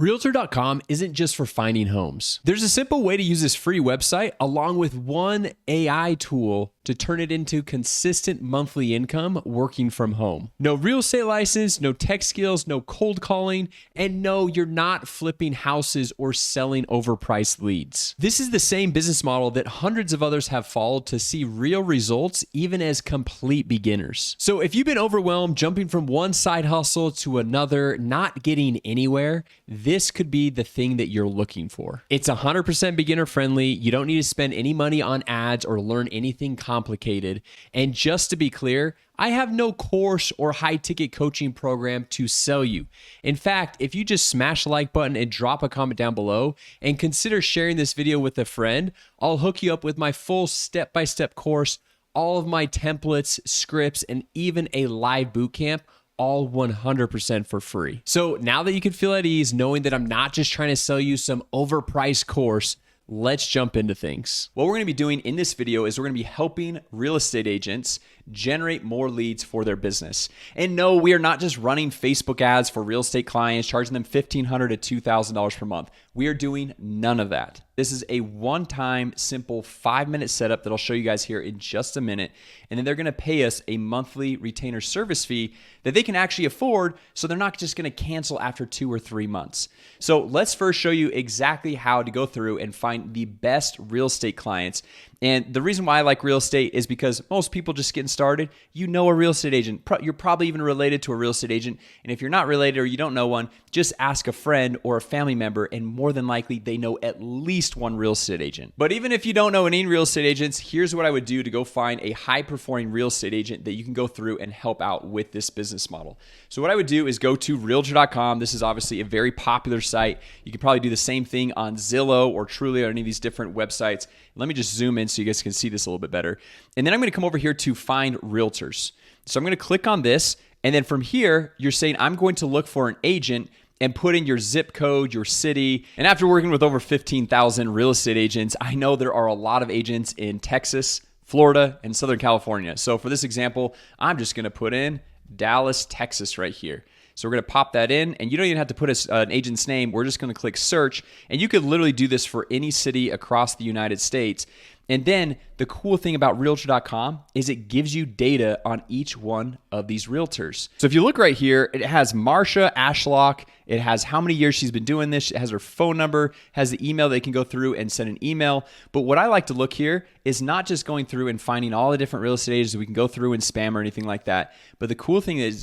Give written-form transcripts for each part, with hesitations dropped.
Realtor.com isn't just for finding homes. There's a simple way to use this free website along with one AI tool to turn it into consistent monthly income working from home. No real estate license, no tech skills, no cold calling, and no, you're not flipping houses or selling overpriced leads. This is the same business model that hundreds of others have followed to see real results even as complete beginners. So if you've been overwhelmed jumping from one side hustle to another, not getting anywhere, this could be the thing that you're looking for. It's 100% beginner friendly. You don't need to spend any money on ads or learn anything complicated. And just to be clear, I have no course or high ticket coaching program to sell you. In fact, if you just smash the like button and drop a comment down below and consider sharing this video with a friend, I'll hook you up with my full step-by-step course, all of my templates, scripts, and even a live bootcamp, all 100% for free. So now that you can feel at ease knowing that I'm not just trying to sell you some overpriced course, let's jump into things. What we're gonna be doing in this video is we're gonna be helping real estate agents generate more leads for their business. And no, we are not just running Facebook ads for real estate clients, charging them $1,500 to $2,000 per month. We are doing none of that. This is a one-time, simple 5-minute setup that I'll show you guys here in just a minute. And then they're gonna pay us a monthly retainer service fee that they can actually afford, so they're not just gonna cancel after 2 or 3 months. So let's first show you exactly how to go through and find the best real estate clients. And the reason why I like real estate is because most people just getting started, you know a real estate agent. You're probably even related to a real estate agent. And if you're not related or you don't know one, just ask a friend or a family member, and more than likely they know at least one real estate agent. But even if you don't know any real estate agents, here's what I would do to go find a high-performing real estate agent that you can go through and help out with this business model. So what I would do is go to realtor.com. This is obviously a very popular site. You could probably do the same thing on Zillow or Trulia or any of these different websites. Let me just zoom in so you guys can see this a little bit better. And then I'm going to come over here to find realtors. So I'm going to click on this. And then from here, you're saying I'm going to look for an agent and put in your zip code, your city. And after working with over 15,000 real estate agents, I know there are a lot of agents in Texas, Florida, and Southern California. So for this example, I'm just going to put in Dallas, Texas right here. So we're going to pop that in, and you don't even have to put an agent's name. We're just going to click search, and you could literally do this for any city across the United States. And then the cool thing about realtor.com is it gives you data on each one of these realtors. So if you look right here, it has Marsha Ashlock. It has how many years she's been doing this. It has her phone number, has the email they can go through and send an email. But what I like to look here is not just going through and finding all the different real estate agents that we can go through and spam or anything like that. But the cool thing that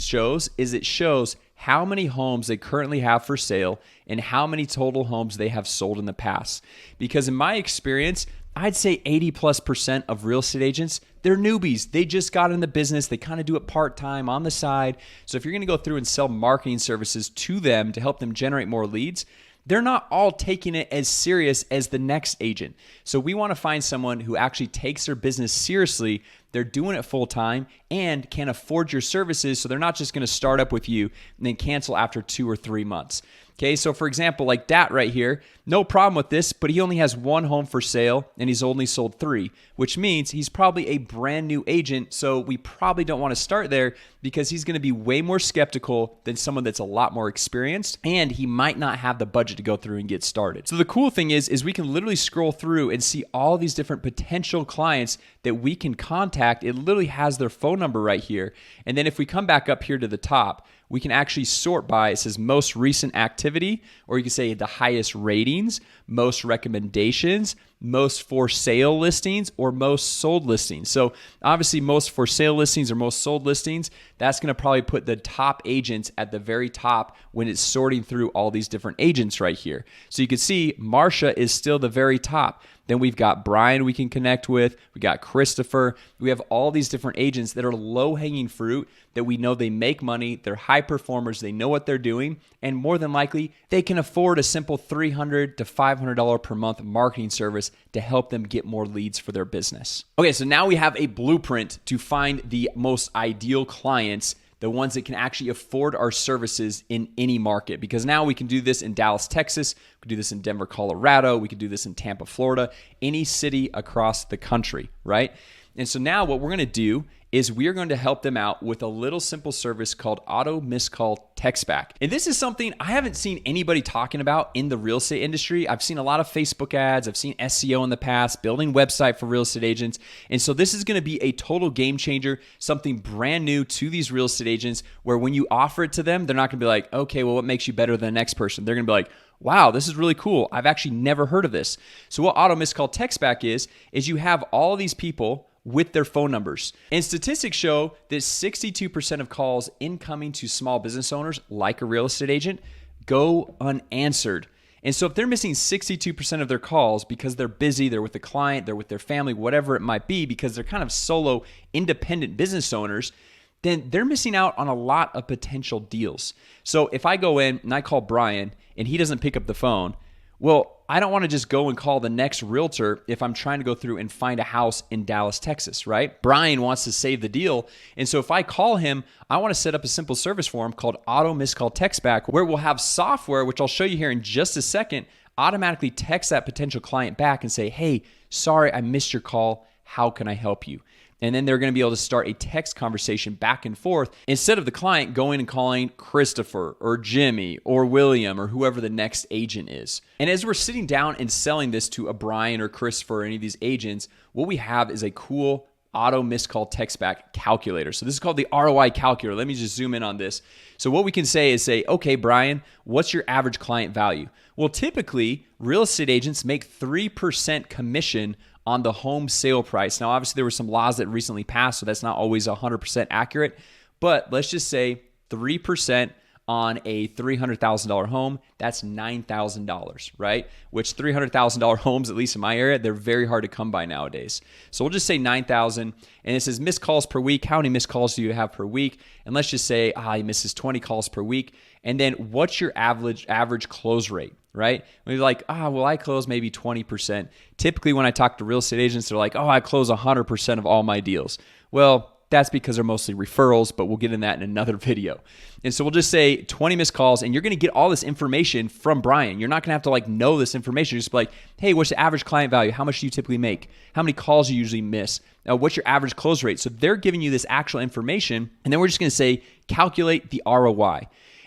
it shows how many homes they currently have for sale and how many total homes they have sold in the past. Because in my experience, I'd say 80+% of real estate agents, they're newbies. They just got in the business. They kind of do it part-time on the side. So if you're going to go through and sell marketing services to them to help them generate more leads, they're not all taking it as serious as the next agent. So we want to find someone who actually takes their business seriously. They're doing it full time and can afford your services. So they're not just going to start up with you and then cancel after 2 or 3 months. Okay, so for example, like Dat right here, no problem with this, but he only has 1 home for sale and he's only sold 3, which means he's probably a brand new agent. So we probably don't want to start there because he's going to be way more skeptical than someone that's a lot more experienced, and he might not have the budget to go through and get started. So the cool thing is we can literally scroll through and see all these different potential clients that we can contact. It literally has their phone number right here. And then if we come back up here to the top, we can actually sort by, it says most recent activity, or you can say the highest ratings, most recommendations, most for sale listings, or most sold listings. So obviously most for sale listings or most sold listings, that's going to probably put the top agents at the very top when it's sorting through all these different agents right here. So you can see Marsha is still the very top. Then we've got Brian we can connect with. We got Christopher. We have all these different agents that are low-hanging fruit that we know they make money. They're high performers. They know what they're doing. And more than likely, they can afford a simple $300 to $500 per month marketing service to help them get more leads for their business. Okay, so now we have a blueprint to find the most ideal clients, the ones that can actually afford our services in any market. Because now we can do this in Dallas, Texas. We can do this in Denver, Colorado. We can do this in Tampa, Florida, any city across the country, right? And so now what we're going to do is we are going to help them out with a little simple service called auto missed call text back. And this is something I haven't seen anybody talking about in the real estate industry. I've seen a lot of Facebook ads. I've seen SEO in the past, building website for real estate agents. And so this is going to be a total game changer, something brand new to these real estate agents, where when you offer it to them, they're not going to be like, okay, well, what makes you better than the next person? They're going to be like, wow, this is really cool. I've actually never heard of this. So what auto missed call text back is you have all of these people with their phone numbers. And statistics show that 62% of calls incoming to small business owners, like a real estate agent, go unanswered. And so if they're missing 62% of their calls because they're busy, they're with the client, they're with their family, whatever it might be, because they're kind of solo independent business owners, then they're missing out on a lot of potential deals. So if I go in and I call Brian and he doesn't pick up the phone, well, I don't want to just go and call the next realtor if I'm trying to go through and find a house in Dallas, Texas, right? Brian wants to save the deal. And so if I call him, I want to set up a simple service for him called auto missed call text back, where we'll have software, which I'll show you here in just a second, automatically text that potential client back and say, hey, sorry, I missed your call. How can I help you? And then they're going to be able to start a text conversation back and forth instead of the client going and calling Christopher or Jimmy or William or whoever the next agent is. And as we're sitting down and selling this to a Brian or Christopher or any of these agents, what we have is a cool auto missed call text back calculator. So this is called the ROI calculator. Let me just zoom in on this. So what we can say is okay, Brian, what's your average client value? Well, typically real estate agents make 3% commission on the home sale price. Now, obviously, there were some laws that recently passed, so that's not always 100% accurate. But let's just say 3% on a $300,000 home, that's $9,000, right? Which $300,000 homes, at least in my area, they're very hard to come by nowadays. So we'll just say 9,000, and it says missed calls per week. How many missed calls do you have per week? And let's just say he misses 20 calls per week. And then what's your average close rate? Right? Maybe like, well, I close maybe 20%. Typically, when I talk to real estate agents, they're like, I close 100% of all my deals. Well, that's because they're mostly referrals, but we'll get in that in another video. And so we'll just say 20 missed calls, and you're going to get all this information from Brian. You're not going to have to know this information. You're just like, hey, what's the average client value? How much do you typically make? How many calls do you usually miss? What's your average close rate? So they're giving you this actual information, and then we're just going to say, calculate the ROI.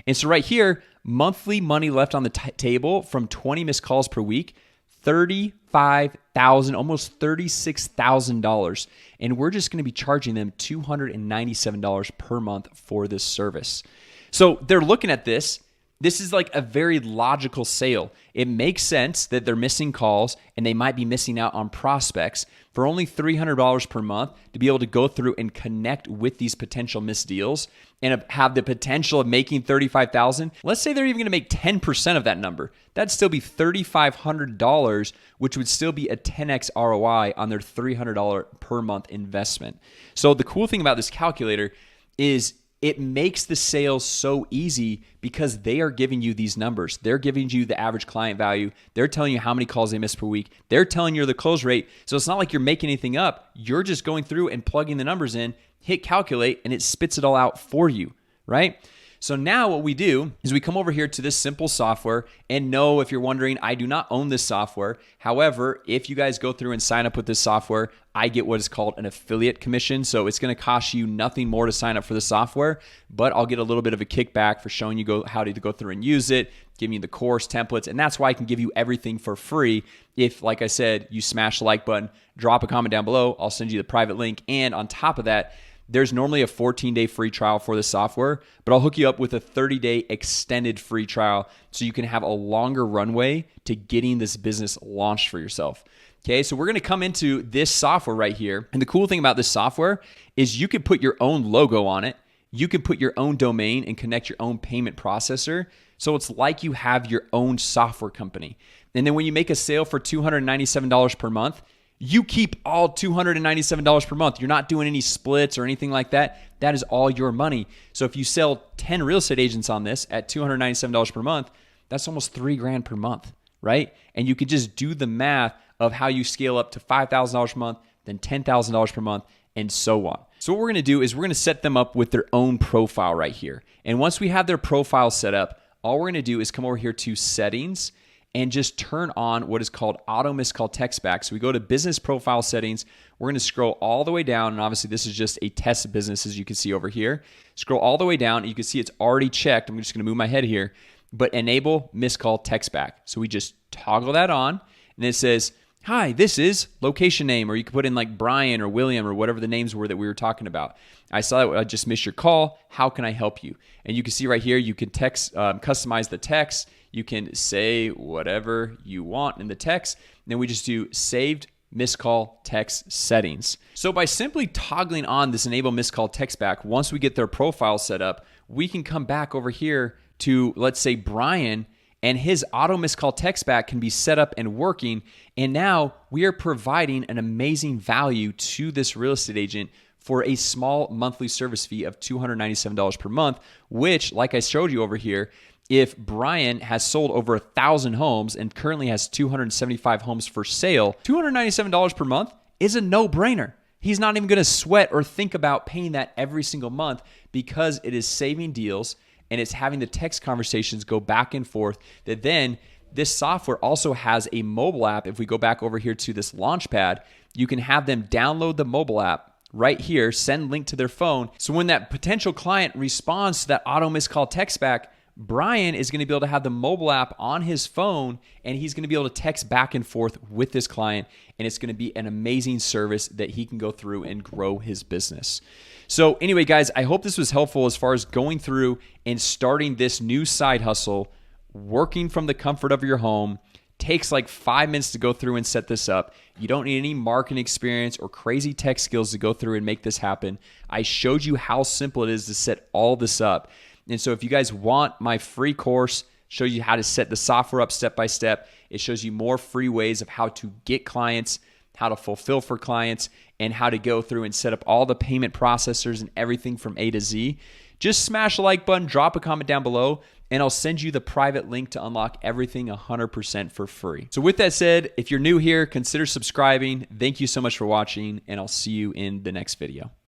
And so right here, monthly money left on the table from 20 missed calls per week, $35,000, almost $36,000. And we're just going to be charging them $297 per month for this service. So they're looking at this. This is like a very logical sale. It makes sense that they're missing calls and they might be missing out on prospects for only $300 per month to be able to go through and connect with these potential missed deals and have the potential of making $35,000. Let's say they're even going to make 10% of that number. That'd still be $3,500, which would still be a 10x ROI on their $300 per month investment. So the cool thing about this calculator is it makes the sales so easy because they are giving you these numbers. They're giving you the average client value. They're telling you how many calls they miss per week. They're telling you the close rate. So it's not like you're making anything up. You're just going through and plugging the numbers in, hit calculate, and it spits it all out for you, right? So now what we do is we come over here to this simple software, and no, if you're wondering, I do not own this software. However, if you guys go through and sign up with this software, I get what is called an affiliate commission. So it's going to cost you nothing more to sign up for the software, but I'll get a little bit of a kickback for showing you how to go through and use it, giving you the course templates, and that's why I can give you everything for free. If, like I said, you smash the like button, drop a comment down below, I'll send you the private link, and on top of that, there's normally a 14-day free trial for the software, but I'll hook you up with a 30-day extended free trial so you can have a longer runway to getting this business launched for yourself. Okay, so we're going to come into this software right here. And the cool thing about this software is you can put your own logo on it. You can put your own domain and connect your own payment processor. So it's like you have your own software company. And then when you make a sale for $297 per month, you keep all $297 per month. You're not doing any splits or anything like that. That is all your money. So if you sell 10 real estate agents on this at $297 per month, that's almost $3,000 per month, right? And you could just do the math of how you scale up to $5,000 per month, then $10,000 per month, and so on. So what we're going to do is we're going to set them up with their own profile right here. And once we have their profile set up, all we're going to do is come over here to settings, and just turn on what is called auto missed call text back. So we go to business profile settings. We're going to scroll all the way down. And obviously this is just a test business, as you can see over here. Scroll all the way down. And you can see it's already checked. I'm just going to move my head here, but enable missed call text back. So we just toggle that on, and it says, hi, this is location name, or you can put in like Brian or William or whatever the names were that we were talking about. I saw that I just missed your call. How can I help you? And you can see right here, you can text, customize the text. You can say whatever you want in the text. And then we just do saved missed call text settings. So by simply toggling on this enable missed call text back, once we get their profile set up, we can come back over here to, let's say, Brian, and his auto missed call text back can be set up and working. And now we are providing an amazing value to this real estate agent for a small monthly service fee of $297 per month, which, like I showed you over here, if Brian has sold over 1,000 homes and currently has 275 homes for sale, $297 per month is a no-brainer. He's not even going to sweat or think about paying that every single month, because it is saving deals and it's having the text conversations go back and forth. That then this software also has a mobile app. If we go back over here to this Launchpad, you can have them download the mobile app right here, send link to their phone. So when that potential client responds to that auto missed call text back, Brian is going to be able to have the mobile app on his phone, and he's going to be able to text back and forth with this client, and it's going to be an amazing service that he can go through and grow his business. So anyway, guys, I hope this was helpful as far as going through and starting this new side hustle, working from the comfort of your home. Takes like 5 minutes to go through and set this up. You don't need any marketing experience or crazy tech skills to go through and make this happen. I showed you how simple it is to set all this up. And so if you guys want my free course, show you how to set the software up step by step. It shows you more free ways of how to get clients, how to fulfill for clients, and how to go through and set up all the payment processors and everything from A to Z. Just smash the like button, drop a comment down below, and I'll send you the private link to unlock everything 100% for free. So with that said, if you're new here, consider subscribing. Thank you so much for watching, and I'll see you in the next video.